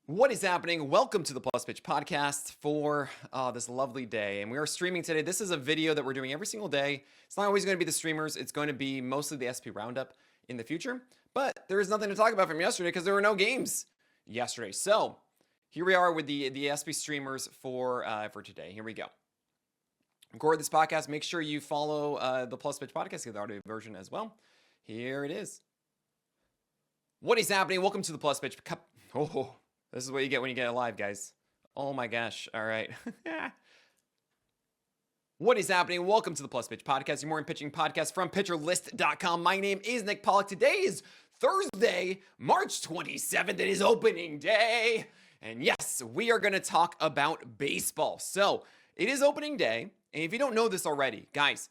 What is happening? Welcome to the Plus Pitch podcast for this lovely day. And we are streaming today. This is a video that we're doing every single day. It's not always going to be the streamers. It's going to be mostly the SP Roundup in the future. But there is nothing to talk about from yesterday because there were no games yesterday. So here we are with the SP streamers for today. Here we go. Record this podcast. Make sure you follow the Plus Pitch podcast, get the audio version as well. Here it is. What is happening? Welcome to the Plus Pitch. This is what you get when you get it live, guys. Oh my gosh. All right. What is happening? Welcome to the Plus Pitch podcast, your morning pitching podcast from pitcherlist.com. My name is Nick Pollock. Today is Thursday, March 27th. It is opening day. And yes, we are going to talk about baseball. So it is opening day. And if you don't know this already, guys,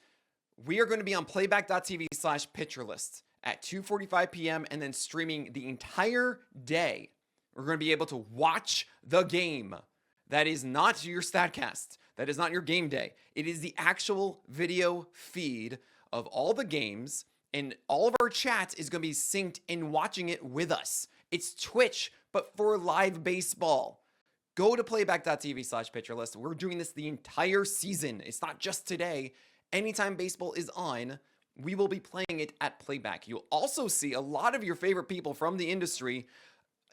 we are going to be on playback.tv/pitcherlist at 2:45 p.m. and then streaming the entire day. We're going to be able to watch the game. That is not your StatCast. That is not your game day. It is the actual video feed of all the games, and all of our chat is going to be synced and watching it with us. It's Twitch, but for live baseball. Go to playback.tv/pitcherlist. We're doing this the entire season. It's not just today. Anytime baseball is on, we will be playing it at Playback. You'll also see a lot of your favorite people from the industry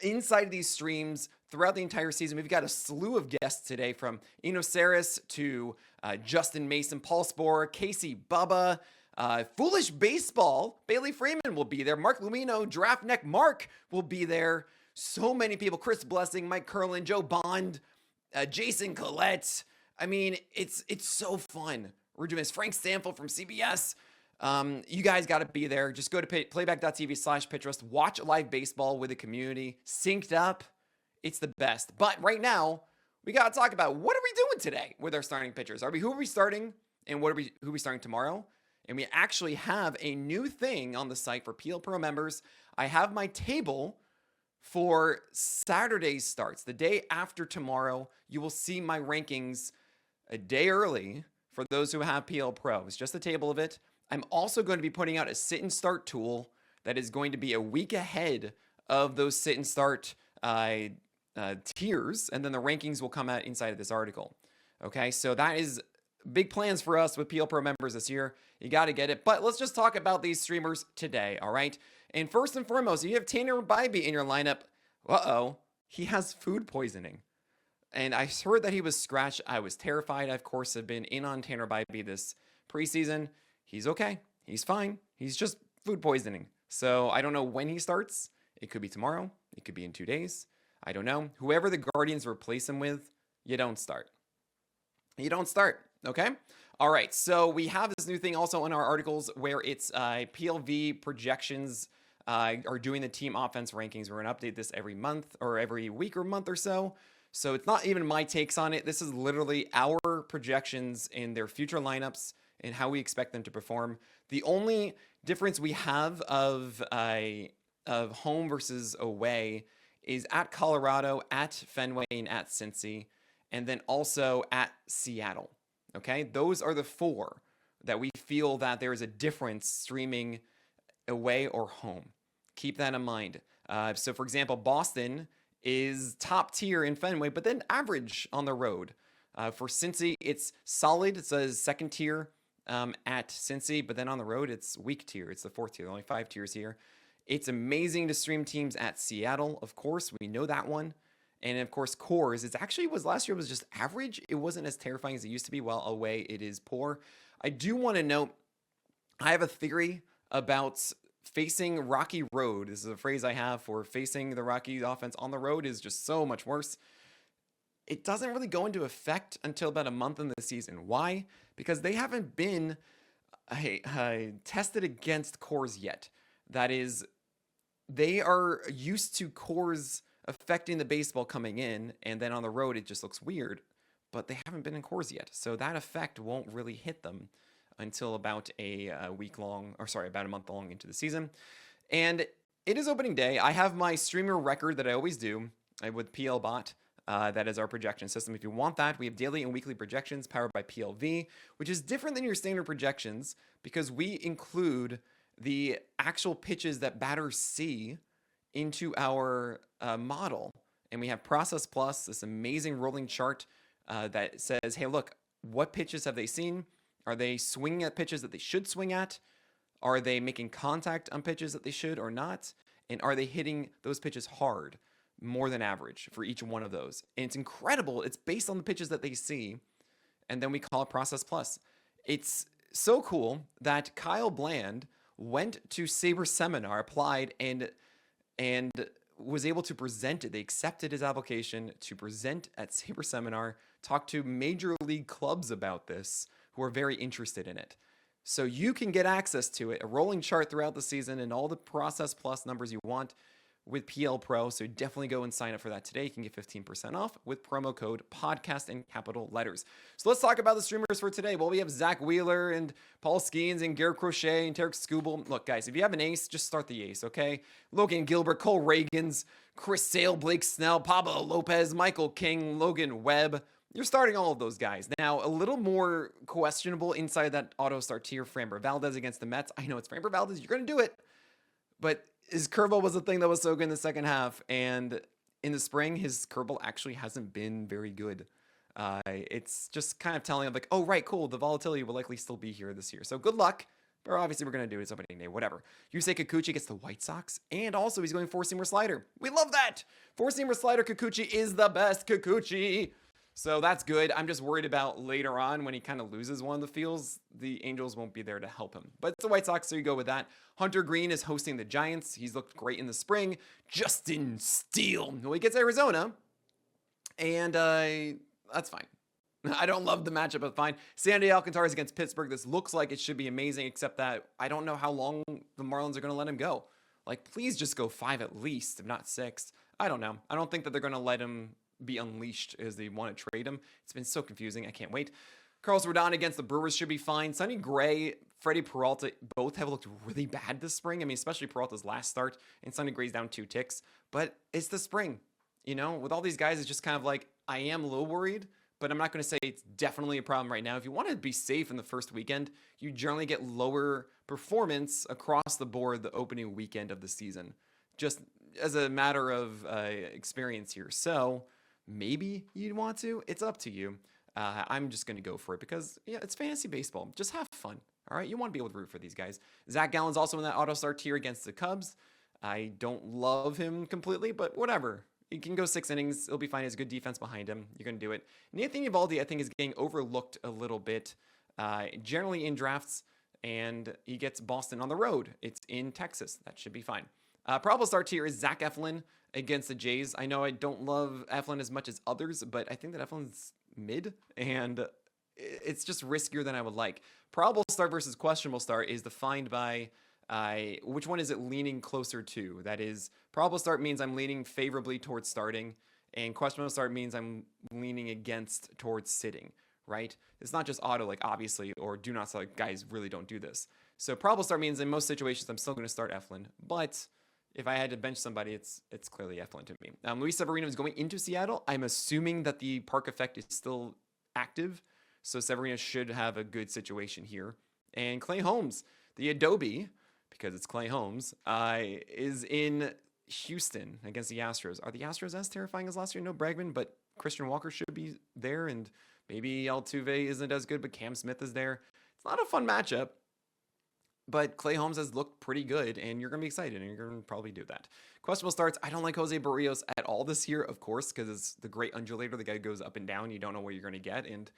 inside these streams throughout the entire season. We've got a slew of guests today, from Inoceris to Justin Mason, Paul Sporer, Casey Bubba, Foolish Baseball, Bailey Freeman will be there, Mark Lumino, Draft Neck Mark will be there. So many people, Chris Blessing, Mike Curlin, Joe Bond, Jason Collette. I mean, it's so fun. We're doing this. Frank Stanfield from CBS. You guys got to be there. Just go to playback.tv/pitcherlist. Watch live baseball with the community. Synced up. It's the best. But right now, we got to talk about what are we doing today with our starting pitchers? Who are we starting, and who are we starting tomorrow? And we actually have a new thing on the site for PL Pro members. I have my table for Saturday's starts. The day after tomorrow, you will see my rankings a day early for those who have PL Pro. It's just a table of it. I'm also going to be putting out a sit and start tool that is going to be a week ahead of those sit and start tiers, and then the rankings will come out inside of this article. Okay, so that is big plans for us with PL Pro members this year. You got to get it. But let's just talk about these streamers today, all right? And first and foremost, if you have Tanner Bybee in your lineup, he has food poisoning. And I heard that he was scratched. I was terrified. I, of course, have been in on Tanner Bybee this preseason. He's okay. He's fine. He's just food poisoning. So I don't know when he starts. It could be tomorrow. It could be in 2 days. I don't know. Whoever the Guardians replace him with, you don't start. You don't start. Okay? All right. So we have this new thing also in our articles where it's PLV projections are doing the team offense rankings. We're going to update this every month or every week or month or so. So it's not even my takes on it. This is literally our projections in their future lineups and how we expect them to perform. The only difference we have of home versus away is at Colorado, at Fenway, and at Cincy, and then also at Seattle. Okay, those are the four that we feel that there is a difference streaming away or home. Keep that in mind. So, for example, Boston is top tier in Fenway, but then average on the road. For Cincy, it's solid. It's a second tier at Cincy, but then on the road, it's weak tier. It's the fourth tier. Only 5 tiers here. It's amazing to stream teams at Seattle. Of course, we know that one. And of course, Coors, last year was just average. It wasn't as terrifying as it used to be. While away, it is poor. I do want to note, I have a theory about facing Rocky Road. This is a phrase I have for facing the Rockies offense on the road is just so much worse. It doesn't really go into effect until about a month in the season. Why? Because they haven't been tested against Coors yet. That is, they are used to Coors affecting the baseball coming in, and then on the road it just looks weird, but they haven't been in Coors yet. So that effect won't really hit them until about about a month long into the season. And it is opening day. I have my streamer record that I always do with PLBot. That is our projection system. If you want that, we have daily and weekly projections powered by PLV, which is different than your standard projections because we include the actual pitches that batters see into our model. And we have Process Plus, this amazing rolling chart that says, hey, look, what pitches have they seen? Are they swinging at pitches that they should swing at? Are they making contact on pitches that they should or not? And are they hitting those pitches hard, more than average for each one of those? And it's incredible. It's based on the pitches that they see. And then we call it Process Plus. It's so cool that Kyle Bland went to Sabre Seminar, applied, and was able to present it. They accepted his application to present at Sabre Seminar, talk to major league clubs about this who are very interested in it. So you can get access to it, a rolling chart throughout the season and all the Process Plus numbers you want with PL Pro. So definitely go and sign up for that today. You can get 15% off with promo code podcast in capital letters. So let's talk about the streamers for today. Well, we have Zach Wheeler and Paul Skeens and Garrett Crochet and Tarek Skubal. Look, guys, if you have an ace, just start the ace, okay? Logan Gilbert, Cole Reagans, Chris Sale, Blake Snell, Pablo Lopez, Michael King, Logan Webb. You're starting all of those guys. Now, a little more questionable inside that auto start tier, Framber Valdez against the Mets. I know it's Framber Valdez. You're going to do it. But his curveball was the thing that was so good in the second half. And in the spring, his curveball actually hasn't been very good. It's just kind of telling him like, oh, right, cool. The volatility will likely still be here this year. So good luck. But obviously, we're going to do it. It's opening day, whatever. Yusei Kikuchi gets the White Sox. And also, he's going four-seamer slider. We love that. Four-seamer slider Kikuchi is the best Kikuchi. So that's good. I'm just worried about later on when he kind of loses one of the fields, the Angels won't be there to help him. But it's the White Sox, so you go with that. Hunter Green is hosting the Giants. He's looked great in the spring. Justin Steele. Well, he gets Arizona, and that's fine. I don't love the matchup, but fine. Sandy Alcantara is against Pittsburgh. This looks like it should be amazing, except that I don't know how long the Marlins are going to let him go. Like, please just go 5 at least, if not 6. I don't know. I don't think that they're going to let him be unleashed as they want to trade him. It's been so confusing. I can't wait. Carlos Rodon against the Brewers should be fine. Sonny Gray, Freddie Peralta both have looked really bad this spring. I mean, especially Peralta's last start, and Sonny Gray's down 2 ticks. But it's the spring. You know, with all these guys, it's just kind of like, I am a little worried, but I'm not going to say it's definitely a problem right now. If you want to be safe in the first weekend, you generally get lower performance across the board the opening weekend of the season, just as a matter of experience here. So maybe you'd want to. It's up to you. I'm just going to go for it because, yeah, it's fantasy baseball. Just have fun. All right? You want to be able to root for these guys. Zach Gallen's also in that auto start tier against the Cubs. I don't love him completely, but whatever. He can go 6 innings. It'll be fine. He has good defense behind him. You're going to do it. Nathan Eovaldi, I think, is getting overlooked a little bit, generally in drafts, and he gets Boston on the road. It's in Texas. That should be fine. Probable start tier is Zach Eflin against the Jays. I know I don't love Eflin as much as others, but I think that Eflin's mid, and it's just riskier than I would like. Probable start versus questionable start is defined by which one is it leaning closer to? That is, probable start means I'm leaning favorably towards starting, and questionable start means I'm leaning against towards sitting, right? It's not just auto, like obviously, or do not start. Like, guys really don't do this. So probable start means in most situations I'm still going to start Eflin, but if I had to bench somebody, it's clearly Eflin to me. Luis Severino is going into Seattle. I'm assuming that the park effect is still active, so Severino should have a good situation here. And Clay Holmes, the Adobe, because it's Clay Holmes, is in Houston against the Astros. Are the Astros as terrifying as last year? No Bregman, but Christian Walker should be there, and maybe Altuve isn't as good, but Cam Smith is there. It's not a fun matchup. But Clay Holmes has looked pretty good, and you're going to be excited, and you're going to probably do that. Questionable starts. I don't like Jose Barrios at all this year, of course, because it's the great undulator. The guy goes up and down. You don't know what you're going to get, and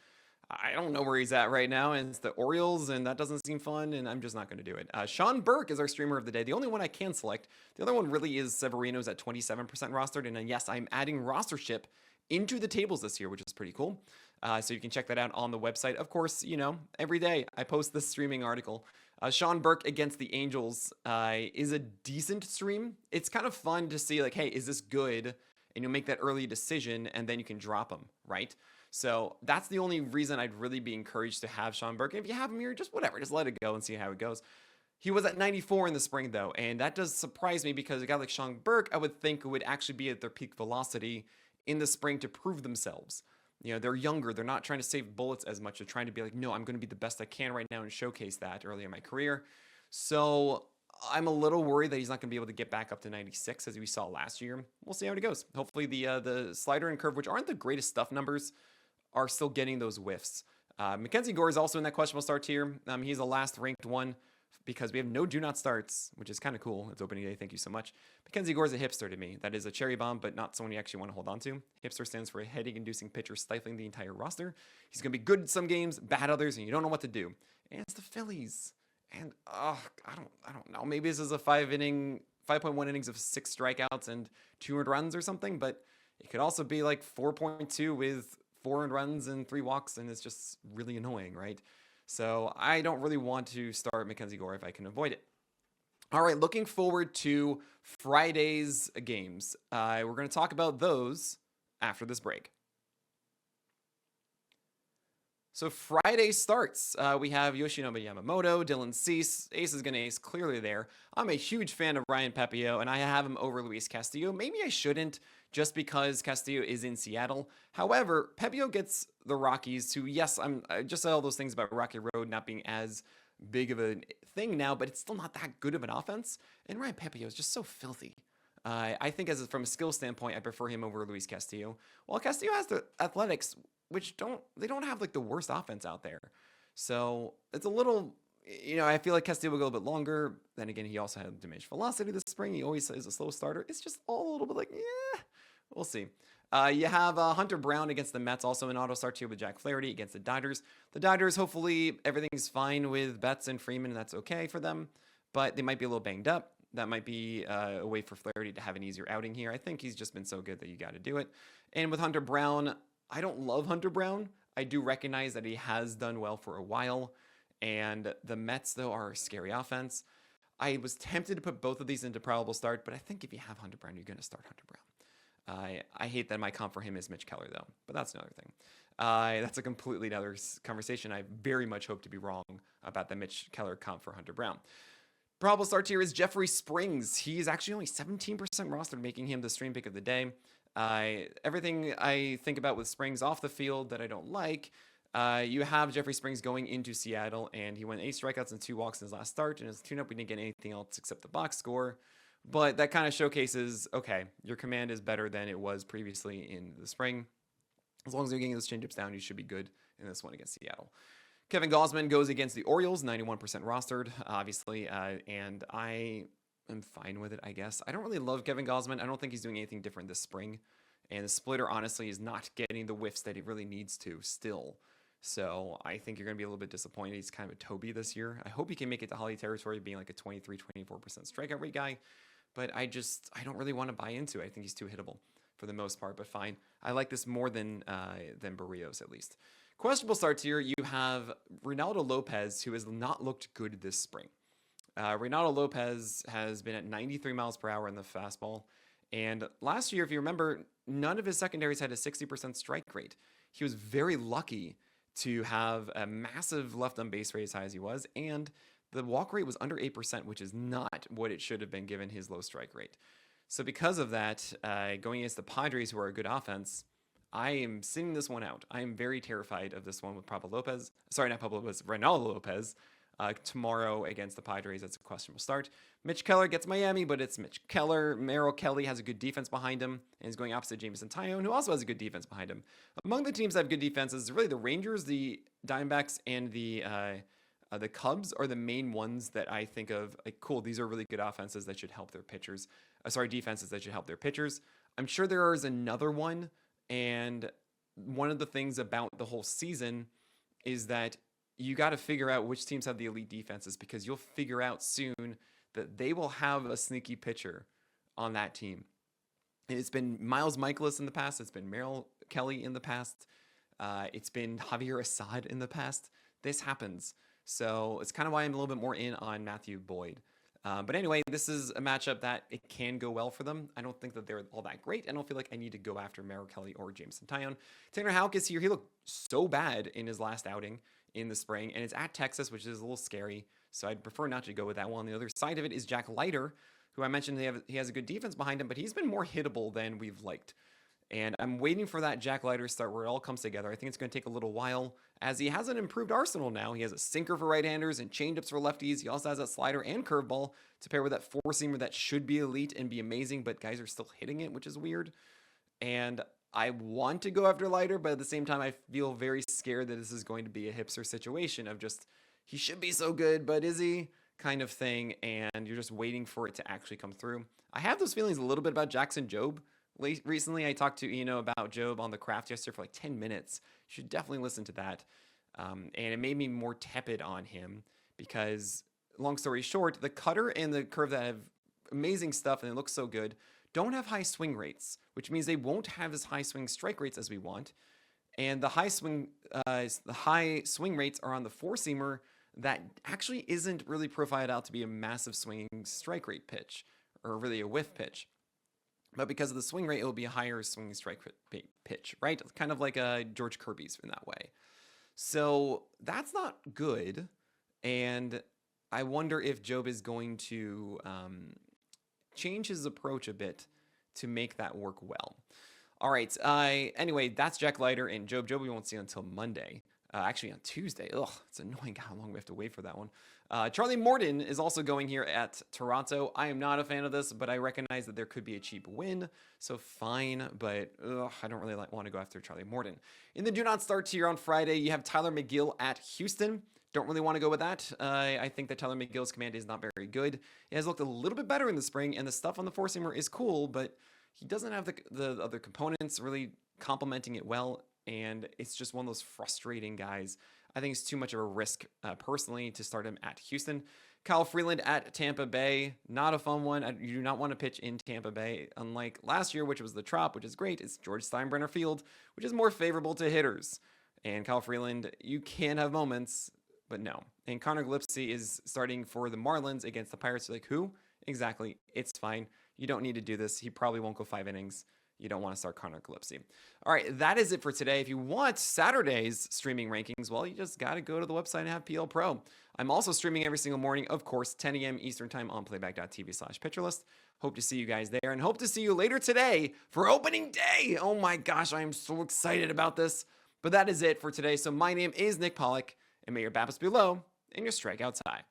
I don't know where he's at right now, and it's the Orioles, and that doesn't seem fun, and I'm just not going to do it. Sean Burke is our streamer of the day, the only one I can select. The other one really is Severino's at 27% rostered, and yes, I'm adding rostership into the tables this year, which is pretty cool. So you can check that out on the website. Of course, you know, every day I post this streaming article. Sean Burke against the Angels is a decent stream. It's kind of fun to see, like, hey, is this good? And you'll make that early decision, and then you can drop him, right? So that's the only reason I'd really be encouraged to have Sean Burke. And if you have him here, just whatever, just let it go and see how it goes. He was at 94 in the spring, though, and that does surprise me because a guy like Sean Burke, I would think, would actually be at their peak velocity in the spring to prove themselves. You know, they're younger. They're not trying to save bullets as much. They're trying to be like, no, I'm going to be the best I can right now and showcase that early in my career. So I'm a little worried that he's not going to be able to get back up to 96 as we saw last year. We'll see how it goes. Hopefully the slider and curve, which aren't the greatest stuff numbers, are still getting those whiffs. Mackenzie Gore is also in that questionable start tier. He's the last ranked one because we have no do not starts, which is kind of cool. It's opening day. Thank you so much. Mackenzie Gore is a hipster to me. That is a cherry bomb, but not someone you actually want to hold on to. Hipster stands for a headache-inducing pitcher stifling the entire roster. He's going to be good at some games, bad others, and you don't know what to do. And it's the Phillies. And I don't know. Maybe this is a 5.1 innings of 6 strikeouts and 2 earned runs or something, but it could also be like 4.2 with 4 earned runs and 3 walks, and it's just really annoying, right? So I don't really want to start Mackenzie Gore if I can avoid it. All right, looking forward to Friday's games. We're going to talk about those after this break. So Friday starts. We have Yoshinobu Yamamoto, Dylan Cease. Ace is going to ace clearly there. I'm a huge fan of Ryan Pepiot, and I have him over Luis Castillo. Maybe I shouldn't, just because Castillo is in Seattle. However, Pepiot gets the Rockies to, yes, I just said all those things about Rocky Road not being as big of a thing now, but it's still not that good of an offense. And Ryan Pepiot is just so filthy. I think from a skill standpoint, I prefer him over Luis Castillo. While Castillo has the athletics, which don't have like the worst offense out there. So it's a little, I feel like Castillo will go a little bit longer. Then again, he also had diminished velocity this spring. He always is a slow starter. It's just all a little bit like, we'll see. You have Hunter Brown against the Mets, also an auto start here with Jack Flaherty against the Dodgers. The Dodgers, hopefully everything's fine with Betts and Freeman, and that's okay for them. But they might be a little banged up. That might be a way for Flaherty to have an easier outing here. I think he's just been so good that you got to do it. And with Hunter Brown, I don't love Hunter Brown. I do recognize that he has done well for a while. And the Mets, though, are a scary offense. I was tempted to put both of these into probable start, but I think if you have Hunter Brown, you're going to start Hunter Brown. I hate that my comp for him is Mitch Keller, though, but that's another thing. That's a completely other conversation. I very much hope to be wrong about the Mitch Keller comp for Hunter Brown. Probable start here is Jeffrey Springs. He's actually only 17% rostered, making him the stream pick of the day. Everything I think about with Springs off the field that I don't like, you have Jeffrey Springs going into Seattle, and he went 8 strikeouts and 2 walks in his last start. In his tune-up, we didn't get anything else except the box score. But that kind of showcases, okay, your command is better than it was previously in the spring. As long as you're getting those changeups down, you should be good in this one against Seattle. Kevin Gausman goes against the Orioles, 91% rostered, obviously, and I am fine with it, I guess. I don't really love Kevin Gausman. I don't think he's doing anything different this spring. And the splitter, honestly, is not getting the whiffs that he really needs to still. So I think you're going to be a little bit disappointed. He's kind of a Toby this year. I hope he can make it to Holly territory, being like a 23-24% strikeout rate guy. But I don't really want to buy into it. I think he's too hittable for the most part, but fine. I like this more than Barrios, at least. Questionable starts here. You have Reynaldo Lopez, who has not looked good this spring. Reynaldo Lopez has been at 93 miles per hour in the fastball. And last year, if you remember, none of his secondaries had a 60% strike rate. He was very lucky to have a massive left on base rate as high as he was, and the walk rate was under 8%, which is not what it should have been given his low strike rate. So because of that, going against the Padres, who are a good offense, I am sitting this one out. I am very terrified of this one with Reynaldo Lopez. Tomorrow against the Padres, that's a questionable start. Mitch Keller gets Miami, but it's Mitch Keller. Merrill Kelly has a good defense behind him and is going opposite Jameson Taillon, who also has a good defense behind him. Among the teams that have good defenses, really the Rangers, the Diamondbacks, and the Cubs are the main ones that I think of. Like, cool, these are really good offenses that should help their pitchers. Defenses that should help their pitchers. I'm sure there is another one, and one of the things about the whole season is that you got to figure out which teams have the elite defenses, because you'll figure out soon that they will have a sneaky pitcher on that team. And it's been Miles Michaelis in the past. It's been Merrill Kelly in the past. It's been Javier Assad in the past. This happens. So it's kind of why I'm a little bit more in on Matthew Boyd. But anyway, this is a matchup that it can go well for them. I don't think that they're all that great. I don't feel like I need to go after Merrill Kelly or Jameson Taillon. Tanner Houck is here. He looked so bad in his last outing in the spring, and it's at Texas, which is a little scary. So I'd prefer not to go with that one. On the other side of it is Jack Leiter, who I mentioned he has a good defense behind him, but he's been more hittable than we've liked. And I'm waiting for that Jack Leiter start where it all comes together. I think it's going to take a little while as he has an improved arsenal now. He has a sinker for right-handers and changeups for lefties. He also has that slider and curveball to pair with that four-seamer that should be elite and be amazing, but guys are still hitting it, which is weird. And I want to go after Leiter, but at the same time, I feel very scared that this is going to be a hipster situation of just, he should be so good, but is he? Kind of thing, and you're just waiting for it to actually come through. I have those feelings a little bit about Jackson Jobe. Recently, I talked to Eno about Jobe on the craft yesterday for like 10 minutes. You should definitely listen to that. And it made me more tepid on him because, long story short, the cutter and the curve that have amazing stuff and they look so good don't have high swing rates, which means they won't have as high swing strike rates as we want. And the high swing rates are on the four-seamer that actually isn't really profiled out to be a massive swinging strike rate pitch or really a whiff pitch. But because of the swing rate, it will be a higher swinging strike pitch, right? It's kind of like a George Kirby's in that way. So that's not good. And I wonder if Jobe is going to change his approach a bit to make that work well. All right. Anyway, that's Jack Leiter and Jobe. Jobe we won't see until Monday. Actually on Tuesday. Ugh, it's annoying how long we have to wait for that one. Charlie Morton is also going here at Toronto. I am not a fan of this, but I recognize that there could be a cheap win. So fine, but I don't really want to go after Charlie Morton. In the do not start tier on Friday, you have Tyler McGill at Houston. Don't really want to go with that. I think that Tyler McGill's command is not very good. It has looked a little bit better in the spring, and the stuff on the four-seamer is cool, but he doesn't have the other components really complementing it well. And it's just one of those frustrating guys. I think it's too much of a risk, personally, to start him at Houston. Kyle Freeland at Tampa Bay. Not a fun one. You do not want to pitch in Tampa Bay. Unlike last year, which was the Trop, which is great. It's George Steinbrenner Field, which is more favorable to hitters. And Kyle Freeland, you can have moments, but no. And Connor Gillespie is starting for the Marlins against the Pirates. You're like, who? Exactly. It's fine. You don't need to do this. He probably won't go 5 innings. You don't want to start Connor Gillespie. All right, that is it for today. If you want Saturday's streaming rankings, well, you just got to go to the website and have PL Pro. I'm also streaming every single morning, of course, 10 a.m. Eastern Time on playback.tv/pitcherlist. Hope to see you guys there and hope to see you later today for opening day. Oh my gosh, I am so excited about this. But that is it for today. So my name is Nick Pollock, and may your BABIPs be low and your strikeouts high.